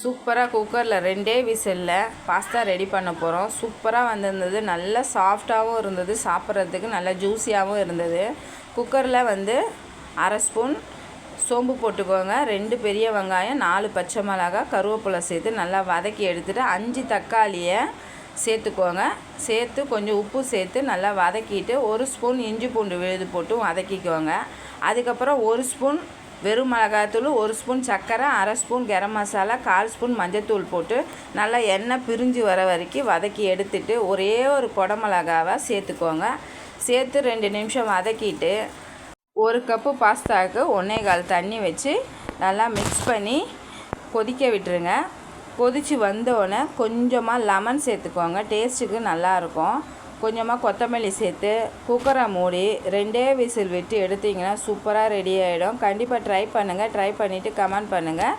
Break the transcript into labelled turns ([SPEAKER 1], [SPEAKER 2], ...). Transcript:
[SPEAKER 1] சூப்பராக குக்கரில் 2 விசிலில் pasta ready பண்ண போகிறோம். சூப்பராக வந்திருந்தது, நல்லா சாஃப்டாகவும் இருந்தது, சாப்பிட்றதுக்கு நல்லா ஜூஸியாகவும் இருந்தது. குக்கரில் அரை ஸ்பூன் சோம்பு போட்டுக்கோங்க, 2 பெரிய வெங்காயம், 4 பச்சை மிளகாய், கருவேப்பிலை சேர்த்து நல்லா வதக்கி எடுத்துகிட்டு 5 தக்காளியை சேர்த்துக்கோங்க. சேர்த்து கொஞ்சம் உப்பு சேர்த்து நல்லா வதக்கிட்டு 1 ஸ்பூன் இஞ்சி பூண்டு விழுது போட்டு வதக்கிக்கோங்க. அதுக்கப்புறம் 1 ஸ்பூன் வெறும் மிளகாய்த்தூள், 1 ஸ்பூன் சர்க்கரை, அரை ஸ்பூன் கரம் மசாலா, 1/4 ஸ்பூன் மஞ்சத்தூள் போட்டு நல்லா எண்ணெய் பிரிஞ்சு வர வரைக்கும் வதக்கி எடுத்துட்டு ஒரே ஒரு குடமிளகாவை சேர்த்துக்கோங்க. சேர்த்து 2 நிமிஷம் வதக்கிட்டு 1 கப்பு பாஸ்தாவுக்கு 1/4 தண்ணி வச்சு நல்லா மிக்ஸ் பண்ணி கொதிக்க விட்டுருங்க. கொதித்து வந்தோடனே கொஞ்சமாக லெமன் சேர்த்துக்கோங்க, டேஸ்ட்டுக்கு நல்லாயிருக்கும். கொஞ்சமாக கொத்தமல்லி சேர்த்து குக்கரை மூடி 2 விசில் விட்டு எடுத்திங்கன்னா சூப்பராக ரெடி ஆகிடும். கண்டிப்பாக ட்ரை பண்ணுங்கள். ட்ரை பண்ணிவிட்டு கமெண்ட் பண்ணுங்கள்.